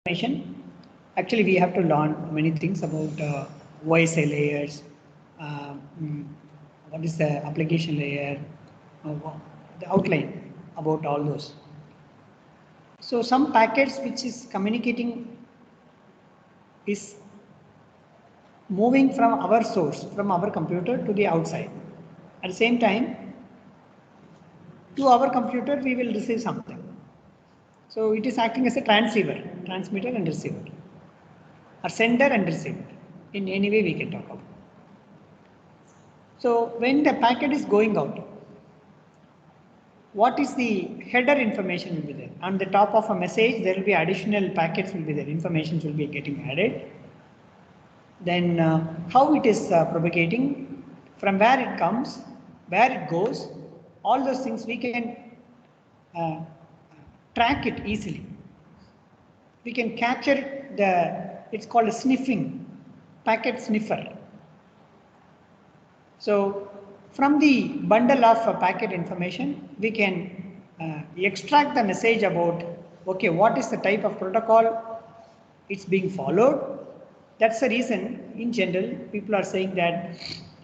information. Actually, we have to learn many things about OSI layers, uh, mm, what is the application layer, the outline about all those. So some packets which is communicating is moving from our source, from our computer to the outside. At the same time, to our computer we will receive something. So it is acting as a transceiver, transmitter and receiver, or sender and receiver. In any way we can talk about. So when the packet is going out, what is the header information will be there? On the top of a message, there will be additional packets will be there, information will be getting added. Then how it is propagating, from where it comes, where it goes, all those things we can track it easily. We can capture it's called a sniffing, packet sniffer. So from the bundle of packet information, we can extract the message about, okay, what is the type of protocol it's being followed. That's the reason, in general, people are saying that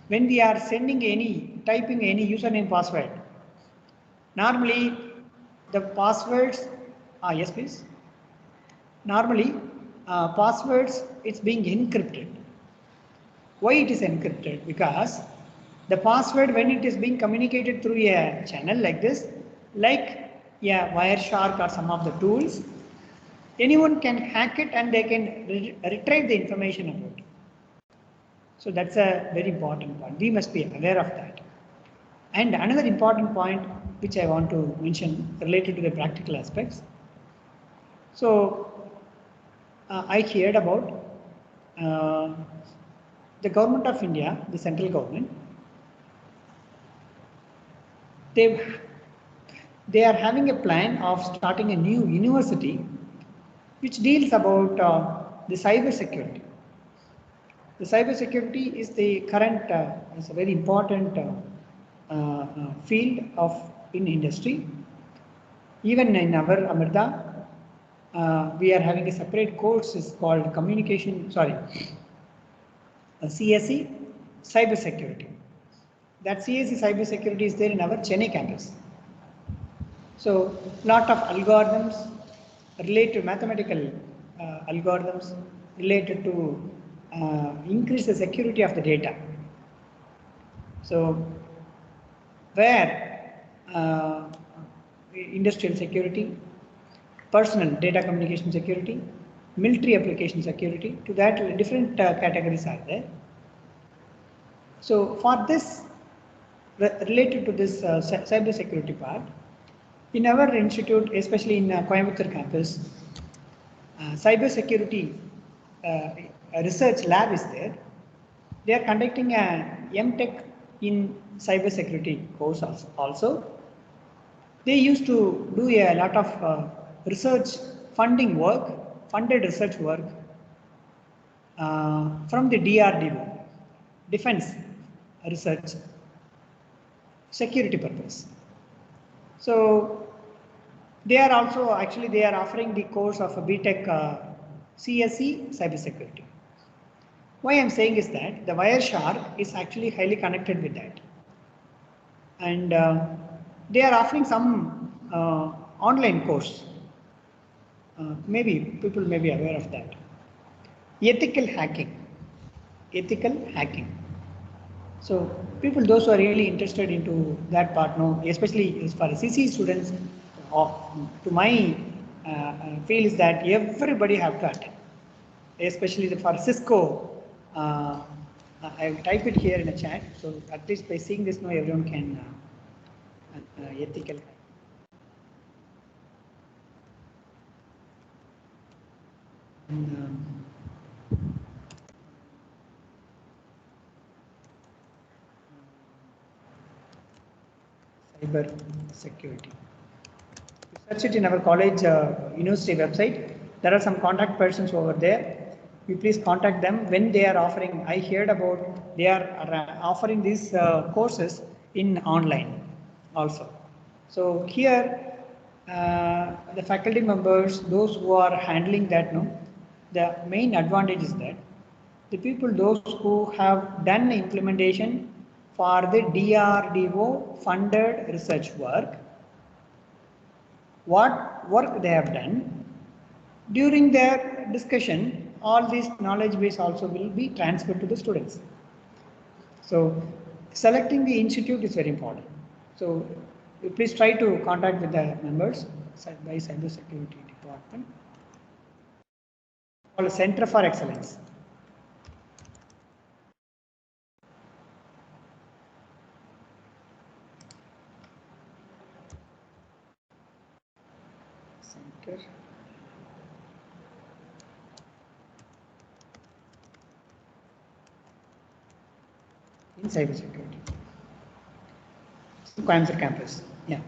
when we are typing any username password, normally the passwords, yes please. Normally passwords, it's being encrypted. Why it is encrypted? Because the password, when it is being communicated through a channel like this, like Wireshark or some of the tools, anyone can hack it and they can retrieve the information about it. So that's a very important point. We must be aware of that. And another important point which I want to mention related to the practical aspects. So I heard about the government of India, the central government, they are having a plan of starting a new university which deals about the cyber security. The cyber security is the current, is a very important field in industry. Even in our Amrita, we are having a separate course is called CSE cyber security. That CSE cyber security is there in our Chennai campus. So lot of algorithms related to mathematical algorithms related to increase the security of the data. So where industrial security, personal data communication security, military application security, to that different categories are there. So for this, related to this cyber security part, in our institute, especially in Coimbatore campus, cyber security research lab is there. They are conducting a MTech in cyber security course also. They used to do a lot of research funded research work from the DRDO, Defense Research Security purpose. So they are also they are offering the course of a BTech CSE cybersecurity. Why I'm saying is that the Wireshark is actually highly connected with that, and they are offering some online course. Maybe people may be aware of that. Ethical hacking. So people, those who are really interested into that part, know, especially as far as CC students, to my feel is that everybody have to attend, especially for Cisco. I will type it here in the chat, so at least by seeing this, now everyone can ethical. Cyber security. Search it in our college university website. There are some contact persons over there. You please contact them when they are offering. I heard about they are offering these courses in online also. So here the faculty members, those who are handling that, no, the main advantage is that the people, those who have done the implementation for the DRDO funded research work, what work they have done, during their discussion, all this knowledge base also will be transferred to the students. So selecting the institute is very important. So you please try to contact with the members by Cyber Security Department or Center for Excellence. Center. In cybersecurity. Coimbatore campus. Yeah.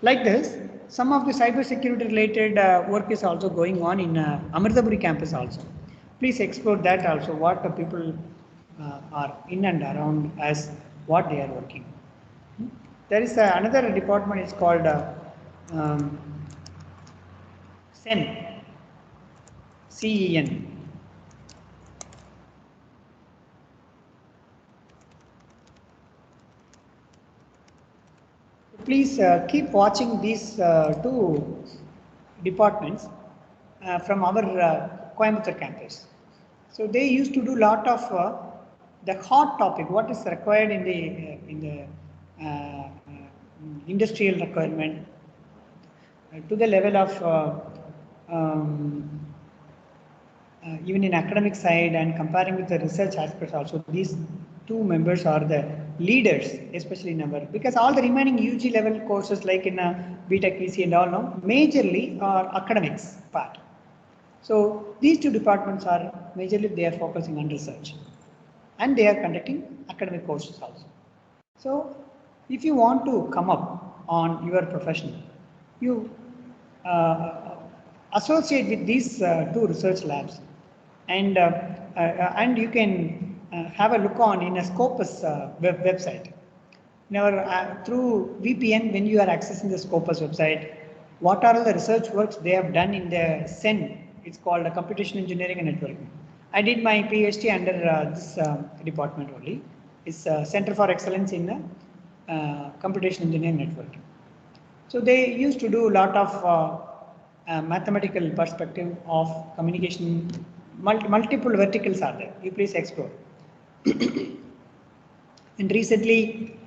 Like this, some of the cybersecurity related work is also going on in Amritsar campus also. Please explore that also, what the people are in and around as what they are working. There is another department is called CEN, CEN. Please keep watching these two departments from our Coimbatore campus. So they used to do a lot of the hot topic, what is required in the industrial requirement to the level of even in academic side and comparing with the research aspects also. These two members are the leaders, especially in our, because all the remaining UG level courses like in BTech, EC and all now majorly are academics part. So these two departments are majorly they are focusing on research and they are conducting academic courses also. So if you want to come up on your profession, you associate with these two research labs and you can have a look on in a Scopus website. Now, through VPN, when you are accessing the Scopus website, what are the research works they have done in the CEN? It's called Computation Engineering and Networking. I did my PhD under this department only. It's Center for Excellence in Computation Engineering Networking. So they used to do a lot of mathematical perspective of communication. Multiple verticals are there. You please explore. And recently,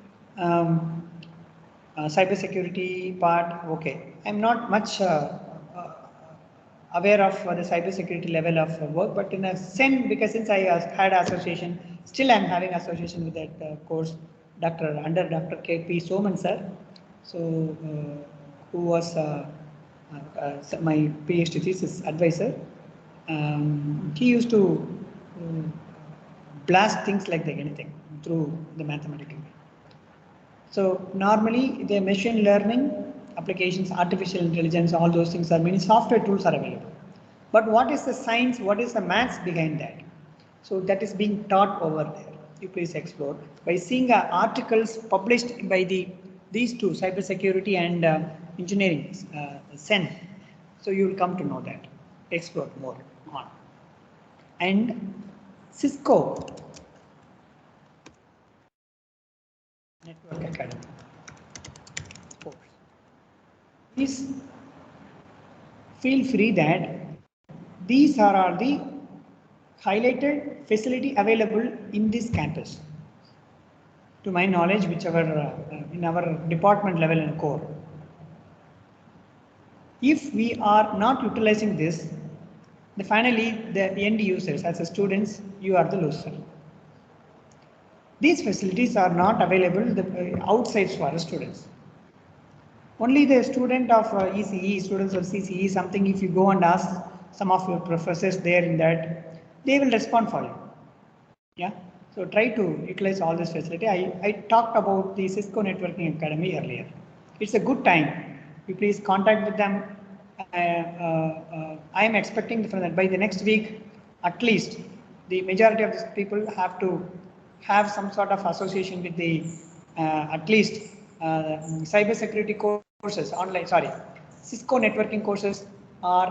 cybersecurity part. Okay, I'm not much aware of the cybersecurity level of work, but in a sense, because since I had association, still I'm having association with that course, under Dr. K.P. Soman sir. So, who was my PhD thesis advisor. He used to blast things like that, anything through the mathematical way. So normally the machine learning applications, artificial intelligence, all those things are many software tools are available. But what is the science, what is the maths behind that? So that is being taught over there. You please explore by seeing articles published by these two, cybersecurity and engineering, CEN. So you will come to know that. Explore more on. And Cisco Network Academy. Please feel free that these are all the highlighted facility available in this campus. To my knowledge, whichever in our department level and core. If we are not utilizing this, then finally the end users as a students, you are the loser. These facilities are not available outside for our students. Only the student of ECE, students of CCE, something if you go and ask some of your professors there in that, they will respond for you. Yeah. So try to utilize all this facility. I talked about the Cisco Networking Academy earlier. It's a good time. You please contact with them. I am expecting from that by the next week, at least the majority of these people have to have some sort of association with the at least cybersecurity courses online. Sorry, Cisco networking courses or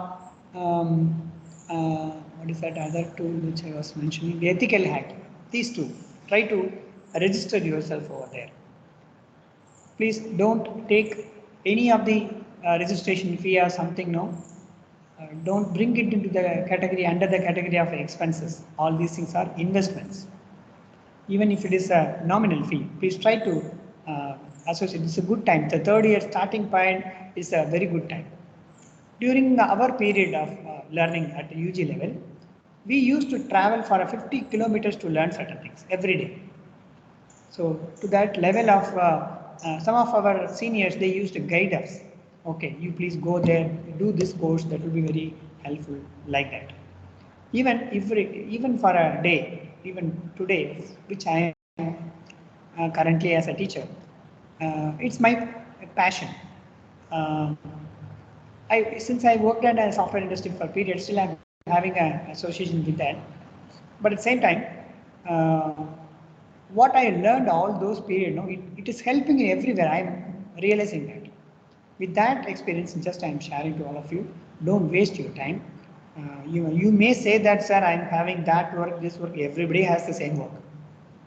what is that other tool which I was mentioning, the ethical hack. These two, try to register yourself over there. Please don't take any of the registration fee or something, no. Don't bring it into the category, under the category of expenses. All these things are investments. Even if it is a nominal fee, please try to associate. It's a good time. The third year starting point is a very good time. During our period of learning at the UG level, we used to travel for 50 kilometers to learn certain things every day. So to that level of some of our seniors, they used to guide us. Okay, you please go there, do this course, that will be very helpful, like that. Even for a day, even today, which I am currently as a teacher, it's my passion. Uh, since I worked in a software industry for a period, still I'm having an association with that. But at the same time, uh, what I learned all those periods, it is helping me everywhere. I'm realizing that. With that experience, just I'm sharing to all of you. Don't waste your time. You may say that, sir, I'm having that work, this work. Everybody has the same work.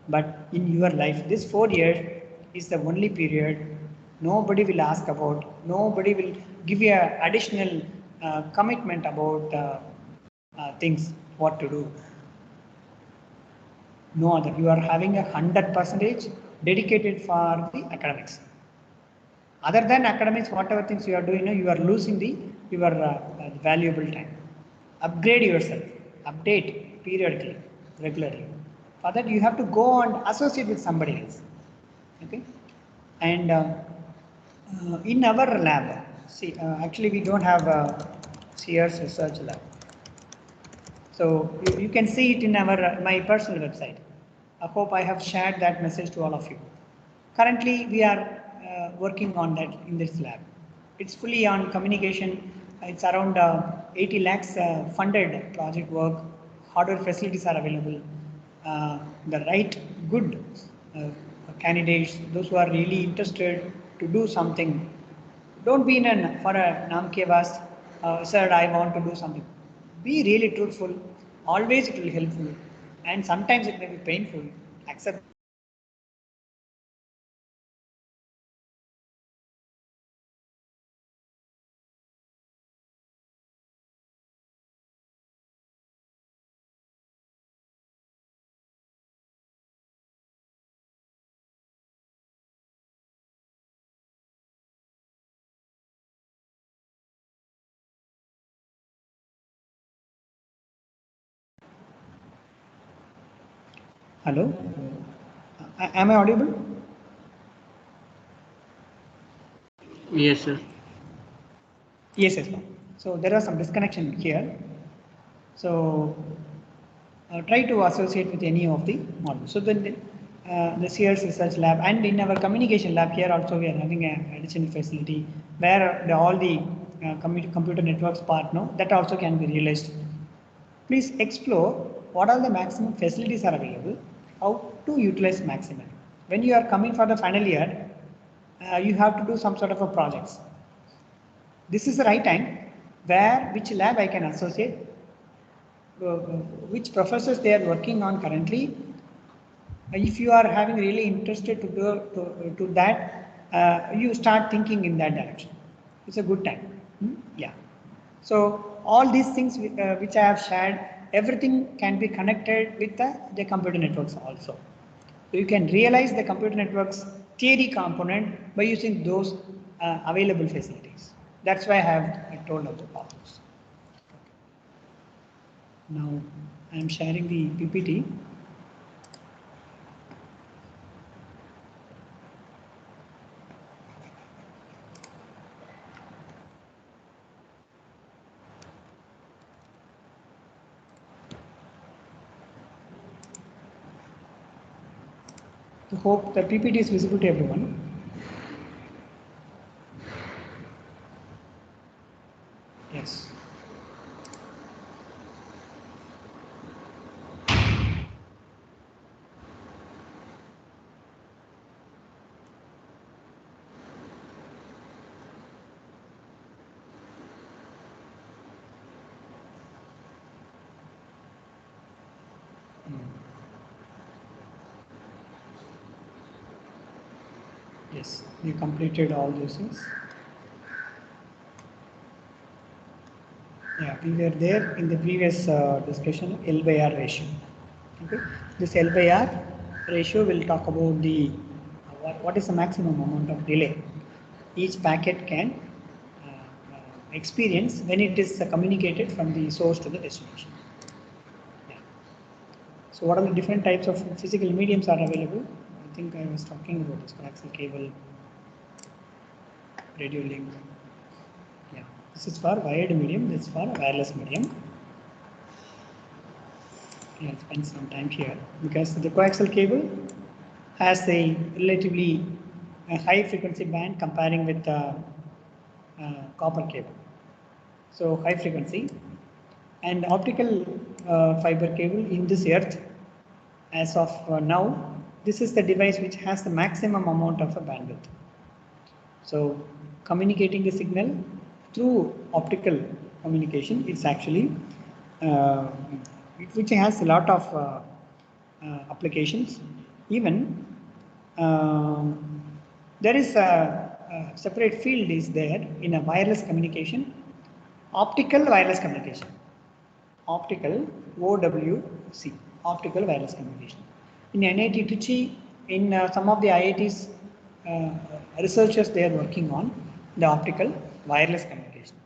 But in your life, this 4 years is the only period nobody will ask about. Nobody will give you an additional commitment about things, what to do. No other. You are having 100% dedicated for the academics. Other than academics, whatever things you are doing, you are losing your valuable time. Upgrade yourself, update periodically, regularly. For that, you have to go and associate with somebody else. Okay, and in our lab, see, actually we don't have Sears research lab. So you can see it in our my personal website. I hope I have shared that message to all of you. Currently, we are working on that in this lab. It's fully on communication. It's around 80 lakhs funded project work. Hardware facilities are available. The right good candidates, those who are really interested to do something. Don't be in for a namkevas, sir, I want to do something. Be really truthful. Always it will helpful. And sometimes it may be painful. Accept. Hello? Am I audible? Yes, sir. Yes, yes. So there are some disconnection here. So try to associate with any of the models. So then the Sears Research Lab and in our communication lab here also we are having an additional facility where all the computer networks part, no, that also can be realized. Please explore what are the maximum facilities are available, how to utilize maximum. When you are coming for the final year, you have to do some sort of a projects. This is the right time where which lab I can associate, which professors they are working on currently. If you are having really interested to do to that, you start thinking in that direction. It's a good time. Yeah. So all these things which I have shared, everything can be connected with the computer networks also. So you can realize the computer networks theory component by using those available facilities. That's why I told about all this. Now I am sharing the PPT. I hope the PPT is visible to everyone. Yes. Yes, we completed all those things. Yeah, we were there in the previous discussion, L by R ratio. Okay, this L by R ratio will talk about the what is the maximum amount of delay each packet can experience when it is communicated from the source to the destination. Yeah. So what are the different types of physical mediums are available? I think I was talking about this coaxial cable, radio link. Yeah, this is for wired medium, this is for wireless medium. I'll spend some time here because the coaxial cable has a relatively high frequency band comparing with copper cable. So high frequency and optical fiber cable in this earth as of now, this is the device which has the maximum amount of a bandwidth. So communicating the signal through optical communication, it's actually which has a lot of applications. Even there is a separate field is there in a wireless communication, optical wireless communication, optical OWC, optical wireless communication. In NIT Trichy, in some of the IITs, researchers they are working on the optical wireless communication.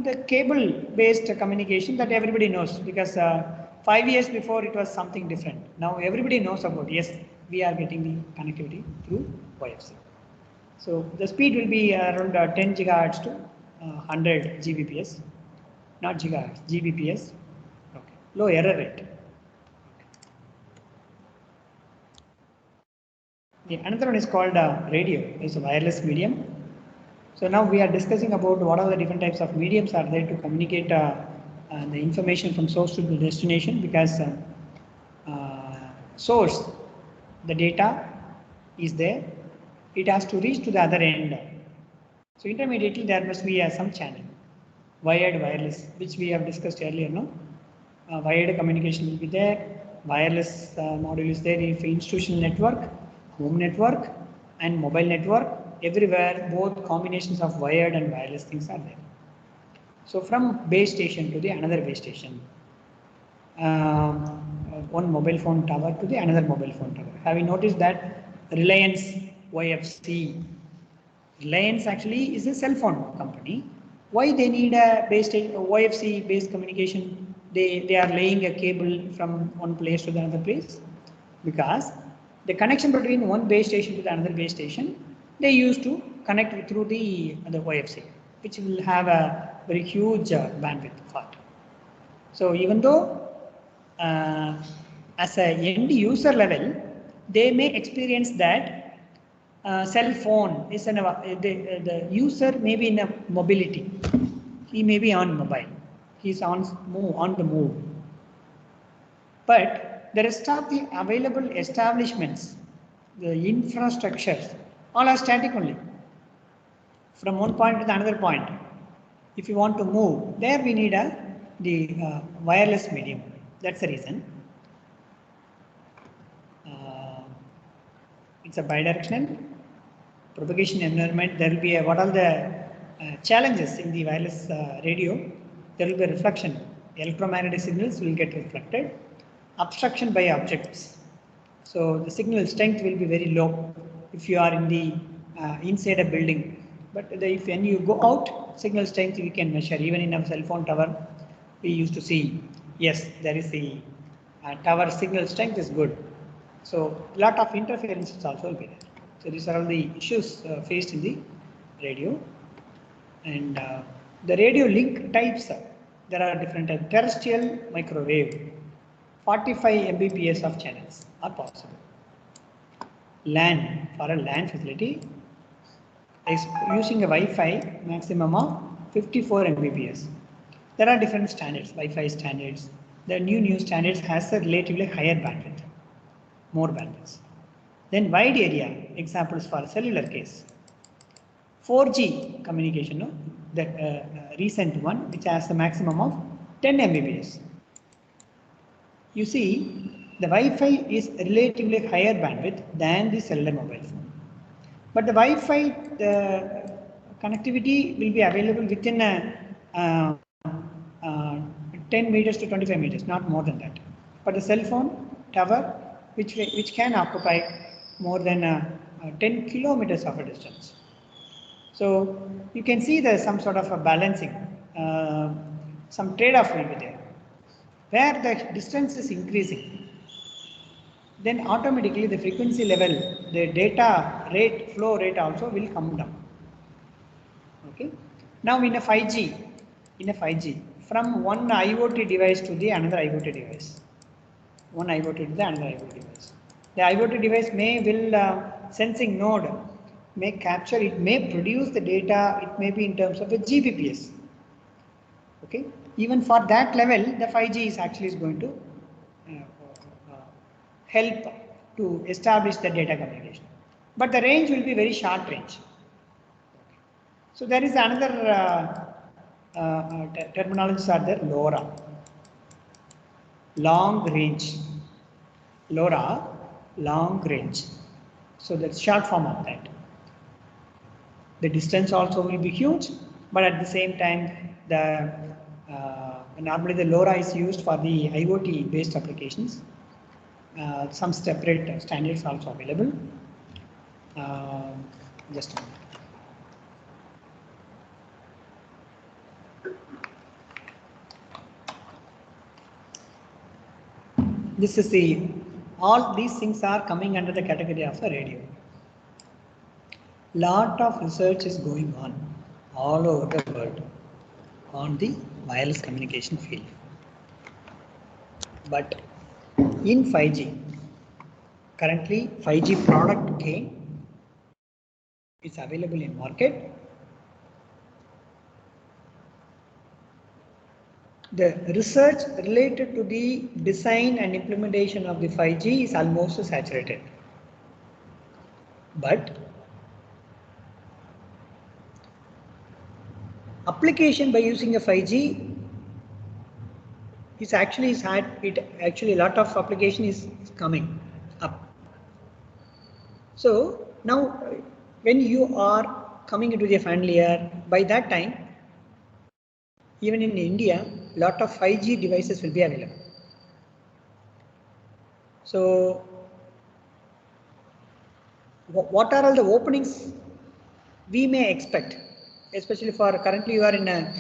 The cable-based communication that everybody knows because 5 years before it was something different. Now everybody knows about, yes, we are getting the connectivity through YFC. So the speed will be around 10 gigahertz to 100 Gbps, not gigahertz, Gbps. Okay. Low error rate. The another one is called radio. It's a wireless medium. So now we are discussing about what are the different types of mediums are there to communicate the information from source to the destination because source, the data is there, it has to reach to the other end. So intermediately there must be some channel, wired, wireless, which we have discussed earlier, no? Wired communication will be there, wireless module is there if institutional network, home network and mobile network, everywhere both combinations of wired and wireless things are there. So from base station to the another base station, one mobile phone tower to the another mobile phone tower. Have you noticed that Reliance YFC, Reliance actually is a cell phone company. Why they need a YFC based communication? They are laying a cable from one place to the another place because the connection between one base station to the another base station, they used to connect through the YFC, which will have a very huge bandwidth part. So even though as a end user level, they may experience that cell phone is the user may be in a mobility. He may be on mobile. He's on the move. But the rest of the available establishments, the infrastructures, all are static only. From one point to the another point. If you want to move, there we need the wireless medium. That's the reason. It's a bidirectional propagation environment. There will be what are the challenges in the wireless radio? There will be reflection. Electromagnetic signals will get reflected. Obstruction by objects. So the signal strength will be very low if you are in the inside a building. But if when you go out, signal strength we can measure. Even in a cell phone tower, we used to see, yes, there is the tower signal strength is good. So a lot of interferences also will be there. So these are all the issues faced in the radio. And the radio link types, there are different types. Terrestrial, microwave, 45 Mbps of channels are possible. LAN, for a LAN facility, is using a Wi-Fi maximum of 54 Mbps. There are different standards, Wi-Fi standards. The new standards has a relatively higher bandwidth, more bandwidth. Then wide area, examples for cellular case. 4G communication, no? The recent one, which has a maximum of 10 Mbps. you see the Wi-Fi is relatively higher bandwidth than the cellular mobile phone. But the Wi-Fi connectivity will be available within uh, 10 meters to 25 meters, not more than that. But the cell phone tower, which can occupy more than 10 kilometers of a distance. So you can see there's some sort of a balancing, some trade-off will be there. Where the distance is increasing, then automatically the frequency level, the data rate, flow rate also will come down. Okay. Now in a 5G, from one IoT device to the another IoT device, one IoT to the another IoT device. The IoT device will sensing node may capture, it may produce the data, it may be in terms of a Gbps. Okay. Even for that level, the 5G is actually going to help to establish the data communication. But the range will be very short range. So there is another terminologies are there, LoRa, long range. LoRa, long range. So that's short form of that. The distance also will be huge, but at the same time, normally the LoRa is used for the IoT based applications. Some separate standards also available. Just a minute. This is all these things are coming under the category of a radio. Lot of research is going on all over the world on the wireless communication field. But in 5G, currently 5G product gain is available in market. The research related to the design and implementation of the 5G is almost saturated. But application by using a 5G is actually a lot of application is coming up. So now when you are coming into the final year, by that time, even in India, lot of 5G devices will be available. So what are all the openings we may expect, especially for currently you are in a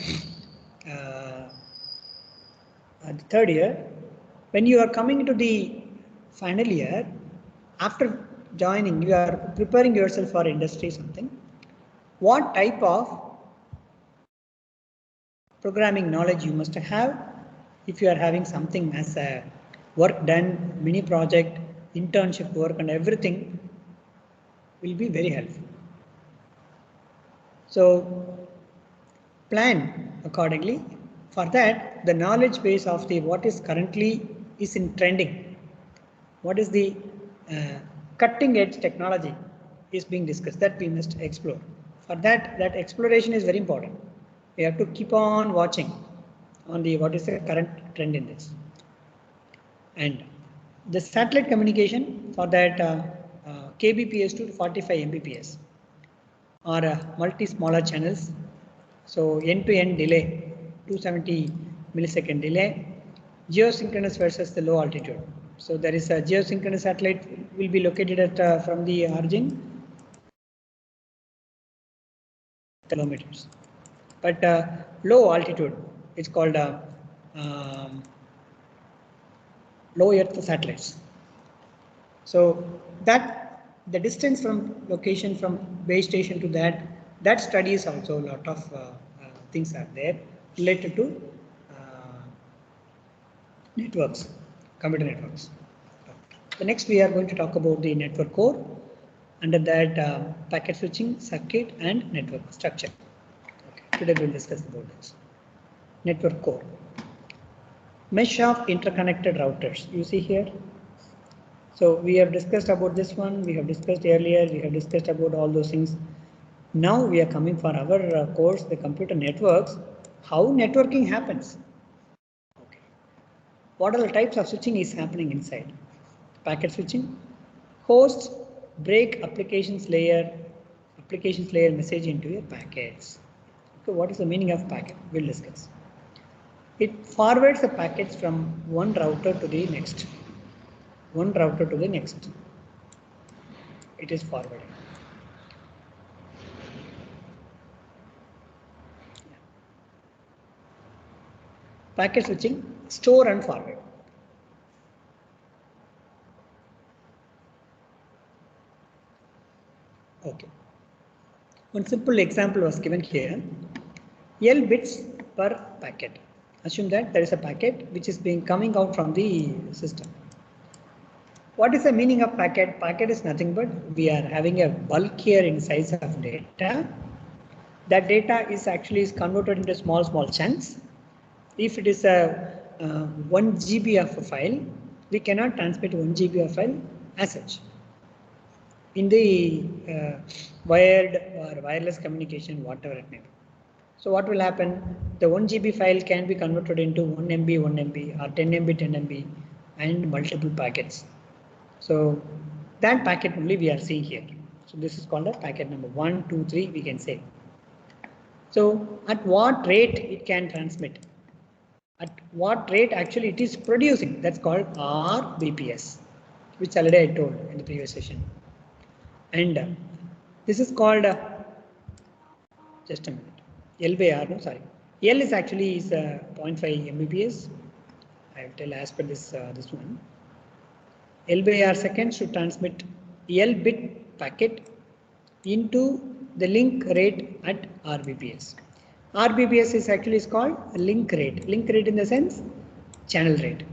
third year. When you are coming into the final year, after joining, you are preparing yourself for industry something. What type of programming knowledge you must have? If you are having something as a work done, mini project, internship work and everything will be very helpful. So plan accordingly. For that, the knowledge base of the what is currently is in trending, what is the cutting edge technology is being discussed, that we must explore. For that exploration is very important. We have to keep on watching on the what is the current trend in this. And the satellite communication, for that kbps to 45 mbps or multi smaller channels. So end-to-end delay, 270 millisecond delay, geosynchronous versus the low altitude. So there is a geosynchronous satellite will be located at from the origin kilometers, but low altitude is called low Earth satellites. So that the distance from location from base station to that studies also a lot of things are there related to networks, computer networks. The next we are going to talk about the network core. Under that packet switching, circuit and network structure. Okay. Today we will discuss about this. Network core. Mesh of interconnected routers. You see here. So we have discussed about this one. We have discussed earlier. We have discussed about all those things. Now we are coming for our course, the computer networks. How networking happens. Okay. what are the types of switching is happening inside? Packet switching, host, break applications layer message into your packets. Okay, what is the meaning of packet? We'll discuss. It forwards the packets from one router to the next. It is forwarding. Packet switching, store and forward. Okay. One simple example was given here. L bits per packet. Assume that there is a packet which is being coming out from the system. What is the meaning of packet? Packet is nothing but we are having a bulk here in size of data. That data is actually converted into small chunks. If it is a 1 GB of a file, we cannot transmit 1 GB of file as such. In the wired or wireless communication, whatever it may be. So what will happen? The 1 GB file can be converted into 1 MB or 10 MB, 10 MB and multiple packets. So that packet only we are seeing here. So this is called a packet number 1, 2, 3 we can say. So at what rate it can transmit? At what rate actually it is producing? That's called RBPS, which already I told in the previous session. And this is called just a minute. L by R, no, sorry. L is actually 0.5 Mbps. I will tell as per this one. L by R seconds to transmit L bit packet into the link rate at RBPS. RBPS is actually called link rate. Link rate in the sense channel rate.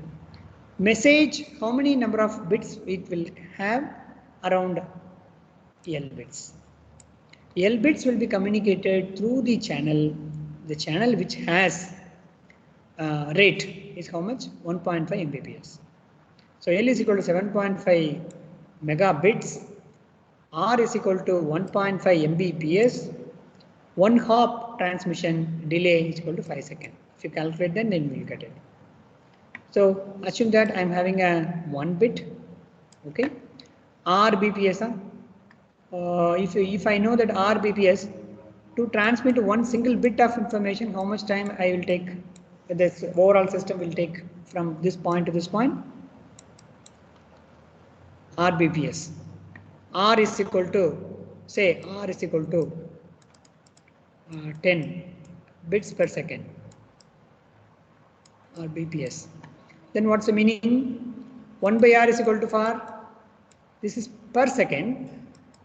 Message, how many number of bits it will have? Around L bits. L bits will be communicated through the channel which has rate is how much? 1.5 Mbps. So L is equal to 7.5 megabits, R is equal to 1.5 Mbps, 1 hop transmission delay is equal to 5 seconds. If you calculate then you will get it. So assume that I am having a 1 bit, okay, RBPS. If I know that RBPS, to transmit one single bit of information, how much time I will take? This overall system will take from this point to this point. RBPS. R is equal to, say R is equal to 10 bits per second. RBPS. Then what's the meaning? 1 by R is equal to for, this is per second.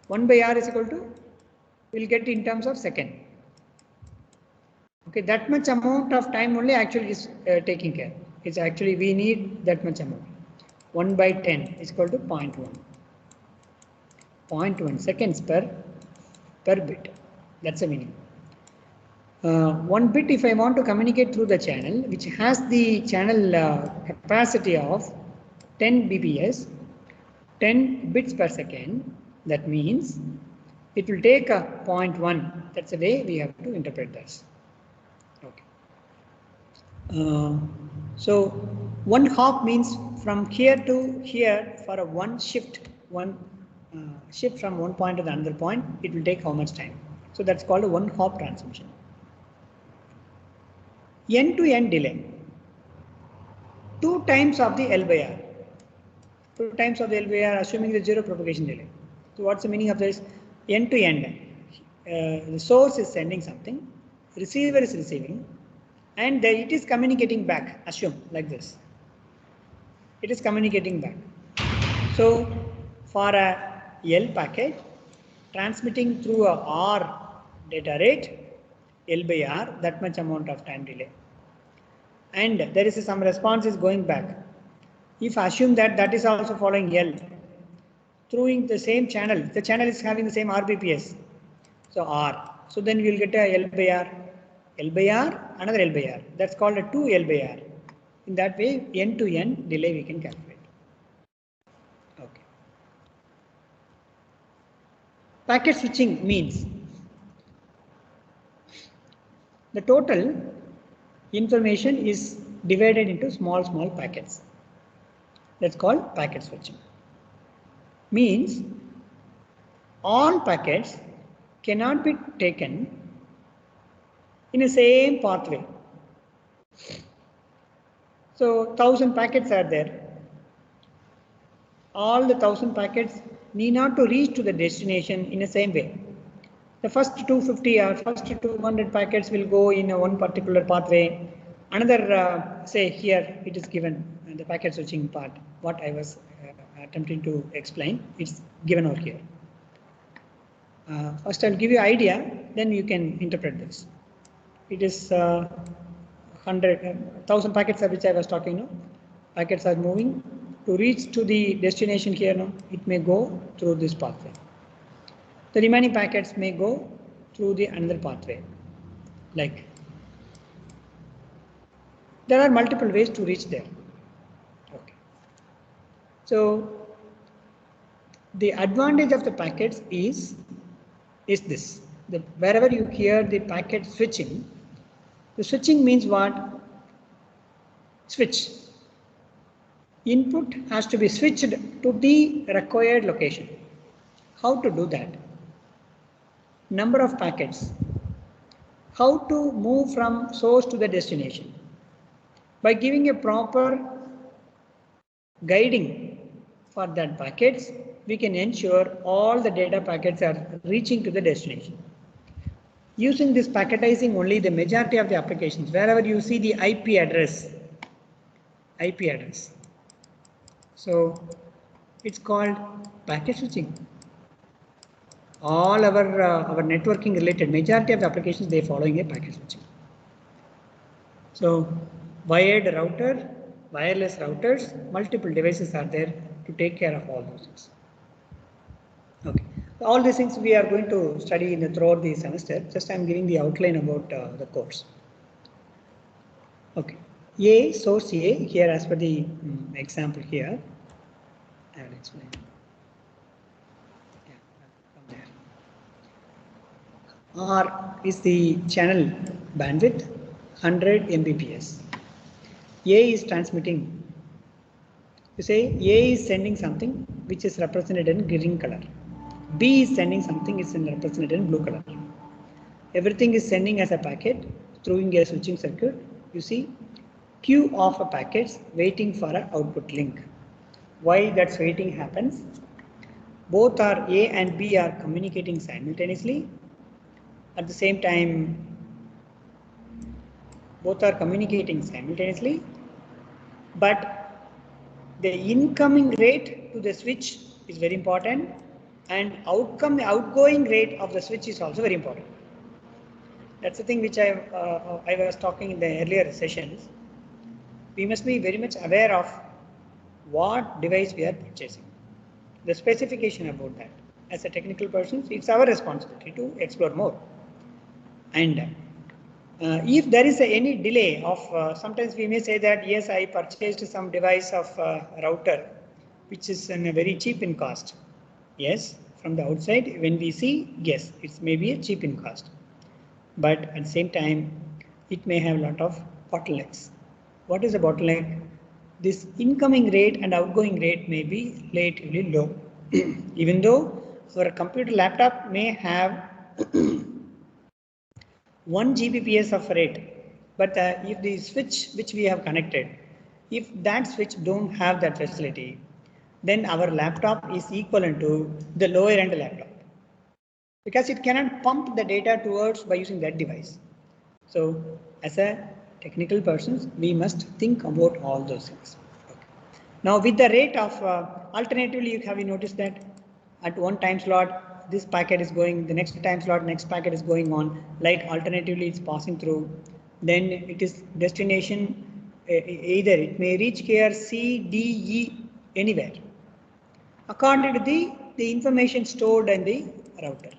1 by R is equal to, we'll get in terms of second. Okay, that much amount of time only actually is taking care. It's actually we need that much amount. 1 by 10 is equal to 0.1. 0.1 seconds per bit. That's the meaning. 1 bit if I want to communicate through the channel, which has the channel capacity of 10 bps, 10 bits per second. That means it will take a 0.1. That's the way we have to interpret this. Okay. So 1 hop means from here to here for a one shift from one point to the another point. It will take how much time? So that's called a 1 hop transmission. End-to-end delay. 2 times of the L by R. 2 times of the L by R, assuming the zero propagation delay. So what's the meaning of this? End to end. The source is sending something, receiver is receiving, and it is communicating back. Assume like this. It is communicating back. So for a L packet, transmitting through a R data rate, L by R, that much amount of time delay. And there is some response is going back. If I assume that is also following L, through the same channel, the channel is having the same RBPS, so R. So then we will get a L by R, another L by R. That's called a 2 L by R. In that way, end to end delay we can calculate. Okay. Packet switching means the total information is divided into small packets. That's called packet switching. Means all packets cannot be taken in the same pathway. So 1000 packets are there. All the 1000 packets need not to reach to the destination in the same way. The first 250 or first 200 packets will go in one particular pathway. Another, say here it is given the packet switching part. What I was attempting to explain, it's given over here. First I'll give you idea, then you can interpret this. It is 1000 packets of which I was talking now. Packets are moving to reach to the destination here now. It may go through this pathway. The remaining packets may go through the another pathway. Like there are multiple ways to reach there. Okay. So the advantage of the packets is this. Wherever you hear the packet switching, the switching means what? Switch. Input has to be switched to the required location. How to do that? Number of packets. How to move from source to the destination? By giving a proper guiding for that packets, we can ensure all the data packets are reaching to the destination. Using this packetizing only, the majority of the applications, wherever you see the IP address. So it's called packet switching. All our networking related, majority of the applications, they are following a packet switching. So wired router, wireless routers, multiple devices are there to take care of all those things. Okay, all these things we are going to study throughout the semester. Just I am giving the outline about the course. Okay, source A here as per the example here. I will explain. Yeah, from there. R is the channel bandwidth, 100 Mbps. A is transmitting. You say A is sending something which is represented in green color. B is sending something is represented in blue color. Everything is sending as a packet through a switching circuit. You see queue of a packets waiting for an output link. Why that waiting happens? Both are A and B are communicating simultaneously. At the same time, both are communicating simultaneously, but the incoming rate to the switch is very important, and outgoing rate of the switch is also very important. That's the thing which I was talking in the earlier sessions. We must be very much aware of what device we are purchasing, the specification about that. As a technical person, it's our responsibility to explore more. And if there is any delay of, sometimes we may say that yes, I purchased some device of router, which is very cheap in cost. Yes, from the outside, when we see, yes, it's maybe a cheap in cost. But at the same time, it may have a lot of bottlenecks. What is a bottleneck? This incoming rate and outgoing rate may be relatively low. Even though our computer laptop may have 1 Gbps of rate, but if the switch which we have connected, if that switch don't have that facility, then our laptop is equivalent to the lower end laptop, because it cannot pump the data towards by using that device. So as a technical persons, we must think about all those things. Okay. Now with the rate of, alternatively, have you noticed that at one time slot, this packet is going, the next time slot, next packet is going on, like alternatively it's passing through, then it is destination, either it may reach here C, D, E, anywhere, according to the information stored in the router.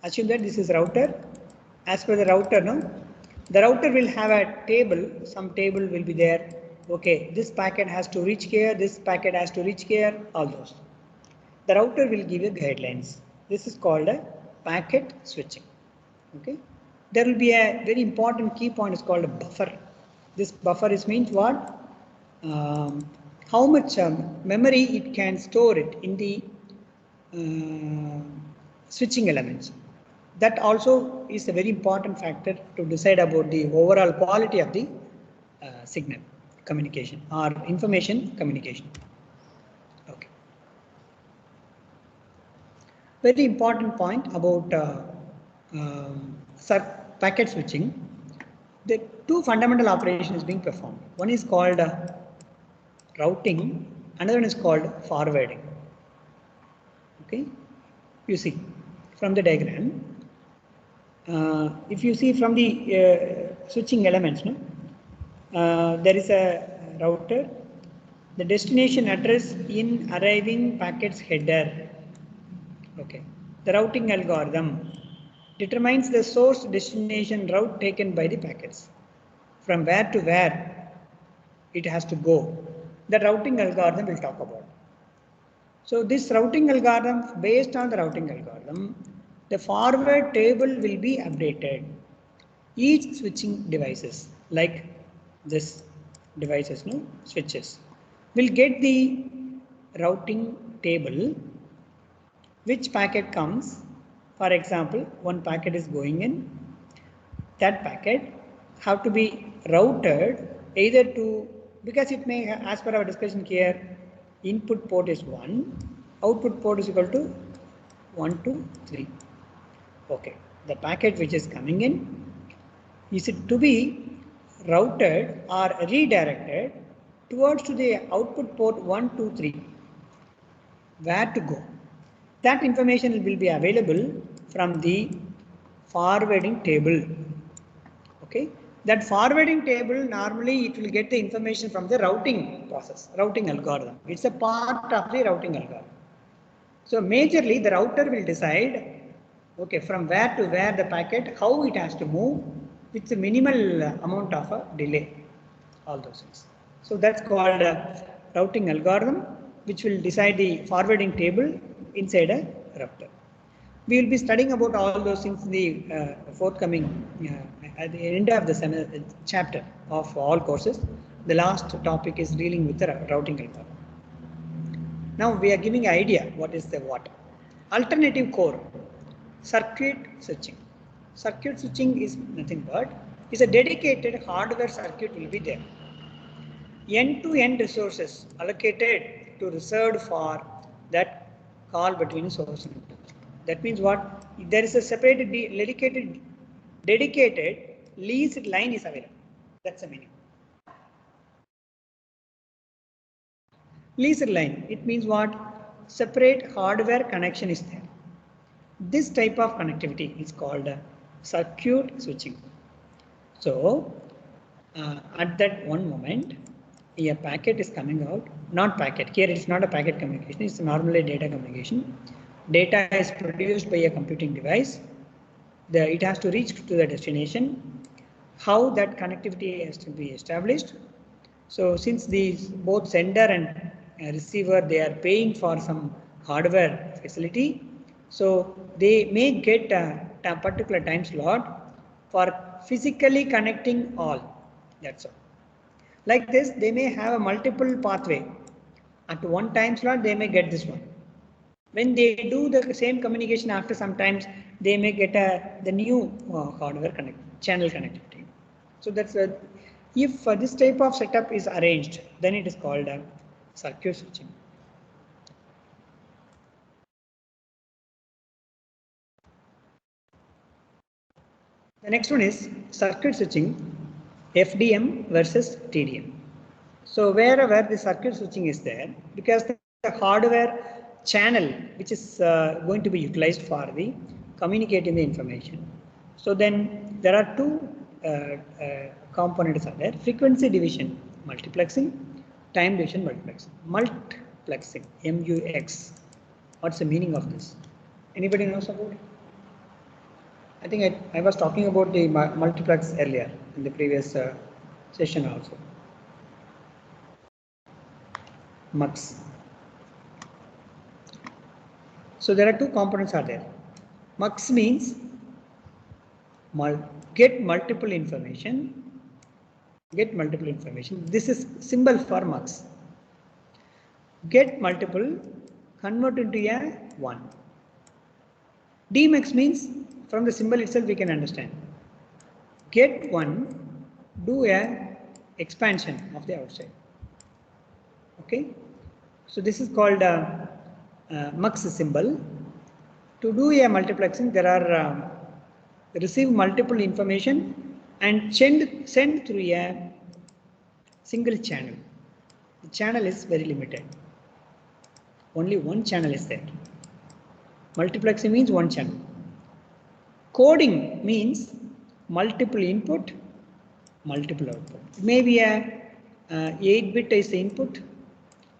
Assume that this is router. As per the router, no, the router will have a table, some table will be there. Okay, this packet has to reach here, this packet has to reach here, all those. The router will give you guidelines. This is called a packet switching. Okay, there will be a very important key point is called a buffer. This buffer is means what? How much memory it can store it in the switching elements. That also is a very important factor to decide about the overall quality of the signal communication or information communication. Okay. Very important point about packet switching. The two fundamental operations being performed. One is called routing, another one is called forwarding. Okay, you see from the diagram. If you see from the switching elements, no? There is a router. The destination address in arriving packets header. Okay, the routing algorithm determines the source destination route taken by the packets. From where to where it has to go. The routing algorithm will talk about. So this routing algorithm, based on the routing algorithm, the forward table will be updated. Each switching devices, like this devices, no switches, will get the routing table. Which packet comes? For example, one packet is going in. That packet have to be routed either to, because it may, as per our discussion here, input port is 1, output port is equal to 1, 2, 3. Okay, the packet which is coming in, is it to be routed or redirected towards to the output port 1, 2, 3. Where to go? That information will be available from the forwarding table. Okay, that forwarding table, normally it will get the information from the routing process, routing algorithm. It's a part of the routing algorithm. So majorly the router will decide, okay, from where to where the packet, how it has to move with the minimal amount of a delay, all those things. So that's called a routing algorithm, which will decide the forwarding table inside a router. We will be studying about all those things in the forthcoming, at the end of the chapter of all courses. The last topic is dealing with the routing algorithm. Now we are giving an idea what is the what. Alternative core, circuit switching. Circuit switching is nothing but is a dedicated hardware circuit will be there. End-to-end resources allocated to reserved for that call between source and input. That means what? There is a separated, dedicated leased line is available. That's the meaning. Leased line, it means what? Separate hardware connection is there. This type of connectivity is called circuit switching. So at that one moment, a packet is coming out, not packet, here it's not a packet communication, it's normally data communication. Data is produced by a computing device. It has to reach to the destination. How that connectivity has to be established. So since these both sender and receiver, they are paying for some hardware facility. So they may get a particular time slot for physically connecting all. That's all. Like this, they may have a multiple pathway. At one time slot, they may get this one. When they do the same communication after some times, they may get the new hardware channel connectivity. So that's if this type of setup is arranged, then it is called circuit switching. The next one is circuit switching, FDM versus TDM. So wherever the circuit switching is there, because the hardware channel which is going to be utilized for the communicating the information. So then there are two components are there: frequency division multiplexing, time division multiplexing. Multiplexing, MUX. What's the meaning of this? Anybody knows about it? I think I was talking about the multiplex earlier in the previous session also. MUX. So there are two components are there. MUX means get multiple information Get multiple information. This is symbol for mux. Get multiple, convert into a 1. Demux means from the symbol itself we can understand. Get 1, do a expansion of the outside. Okay. So this is called mux symbol. To do a multiplexing, there are receive multiple information and send through a single channel. The channel is very limited. Only one channel is there. Multiplexing means one channel. Coding means multiple input, multiple output. It may be a 8-bit is the input,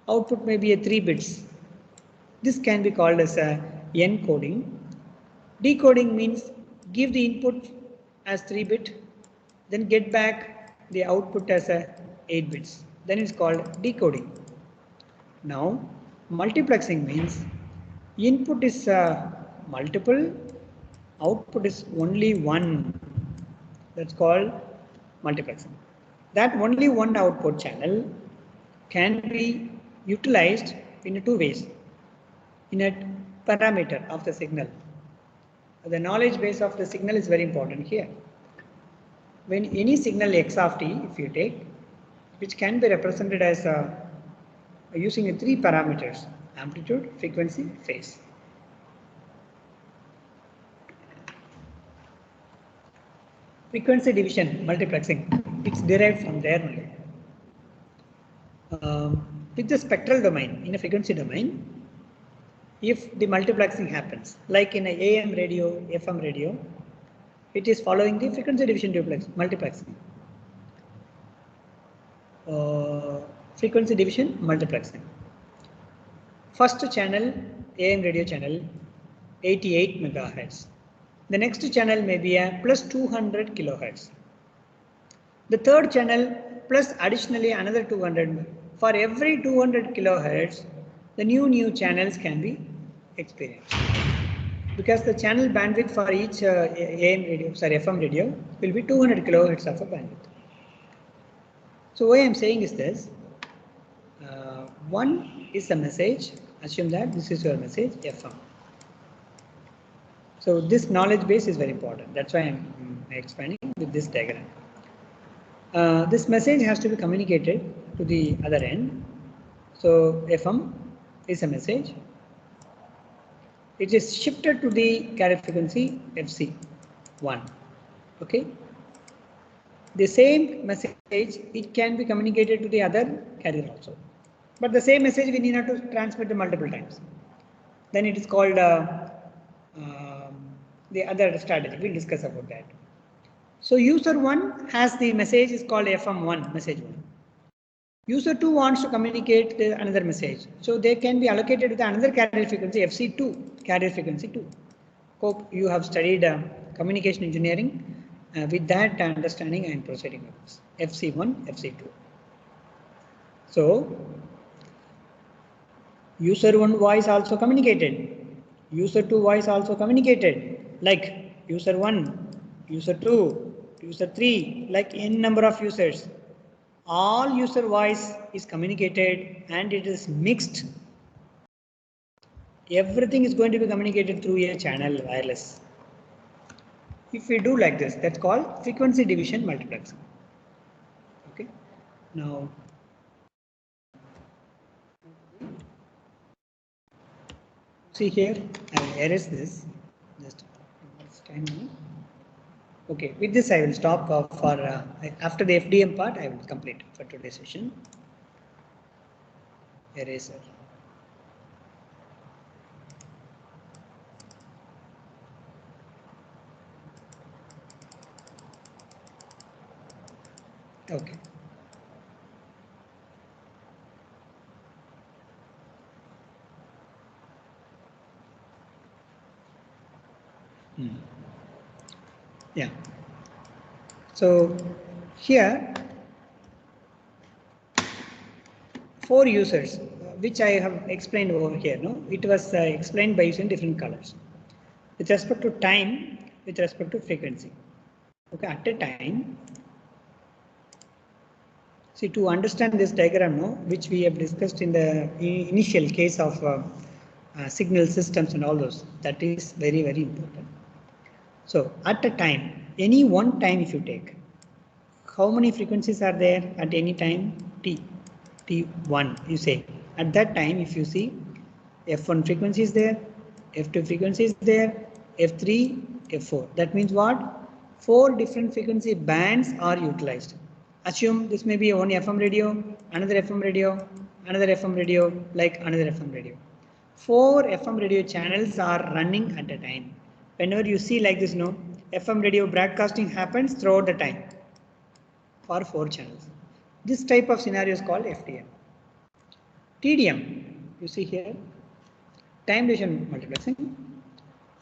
output may be a 3 bits. This can be called as a encoding. Decoding means give the input as 3-bit, then get back the output as a 8 bits. Then it's called decoding. Now, multiplexing means input is multiple, output is only one. That's called multiplexing. That only one output channel can be utilized in 2 ways. In a parameter of the signal. The knowledge base of the signal is very important here. When any signal x of t, if you take, which can be represented as using 3 parameters, amplitude, frequency, phase. Frequency division, multiplexing, it's derived from there only. With the spectral domain, in a frequency domain, if the multiplexing happens, like in a AM radio, FM radio, it is following the frequency division multiplexing. Frequency division multiplexing. First channel, AM radio channel, 88 megahertz. The next channel may be a plus 200 kilohertz. The third channel plus additionally another 200. For every 200 kilohertz, the new channels can be experienced. Because the channel bandwidth for each AM radio, FM radio will be 200 kilohertz of a bandwidth. So what I am saying is this, one is a message, assume that this is your message, FM. So this knowledge base is very important. That's why I am expanding with this diagram. This message has to be communicated to the other end. So FM is a message. It is shifted to the carrier frequency FC1. Okay. The same message, it can be communicated to the other carrier also. But the same message we need not to transmit multiple times. Then it is called the other strategy. We'll discuss about that. So user 1 has the message is called FM1, message 1. User 2 wants to communicate another message. So they can be allocated with another carrier frequency FC2, carrier frequency 2. Hope you have studied communication engineering. With that understanding, I am proceeding with this. FC1, FC2. So user 1 voice also communicated. User 2 voice also communicated. Like user 1, user 2, user 3, like n number of users. All user voice is communicated and it is mixed. Everything is going to be communicated through a channel wireless. If we do like this, that's called frequency division multiplexing. Okay. Now, see here, I will erase this. Just time. Okay, with this I will stop for after the FDM part. I will complete for today's session. Eraser. Okay. Yeah. So here 4 users, which I have explained over here. No, it was explained by using different colors with respect to time, with respect to frequency. Okay, at a time, See, to understand this diagram, no, which we have discussed in the initial case of signal systems and all those, that is very, very important. So at a time, any one time if you take, how many frequencies are there at any time? T1, you say. At that time, if you see, F1 frequency is there, F2 frequency is there, F3, F4. That means what? 4 different frequency bands are utilized. Assume this may be one FM radio, another FM radio, another FM radio, like another FM radio. 4 FM radio channels are running at a time. Whenever you see like this, no, FM radio broadcasting happens throughout the time for 4 channels. This type of scenario is called FDM. TDM, you see here, time division multiplexing.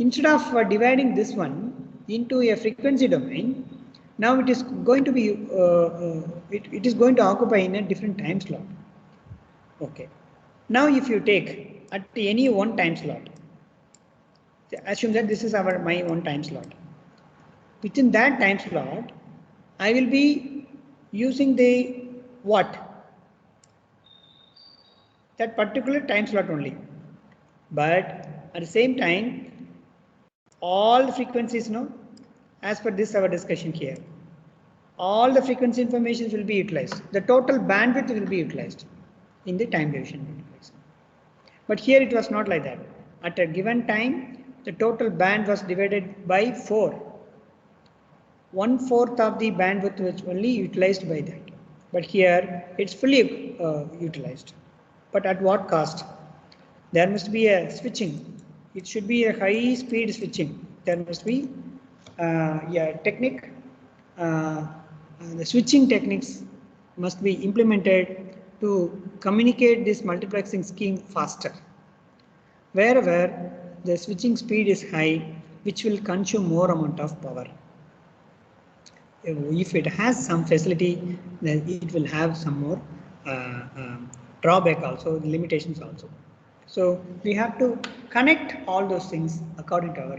Instead of dividing this one into a frequency domain, now it is going to be it is going to occupy in a different time slot. Okay. Now if you take at any one time slot, assume that this is my one time slot. Within that time slot, I will be using the what? That particular time slot only. But at the same time, all the frequencies, no, as per this our discussion here, all the frequency information will be utilized. The total bandwidth will be utilized in the time division multiplexing. But here it was not like that. At a given time, the total band was divided by 4. 1/4 of the bandwidth was only utilized by that. But here it's fully utilized. But at what cost? There must be a switching. It should be a high speed switching. There must be technique. The switching techniques must be implemented to communicate this multiplexing scheme faster. Wherever the switching speed is high, which will consume more amount of power. If it has some facility, then it will have some more drawback also, limitations also. So we have to connect all those things according to our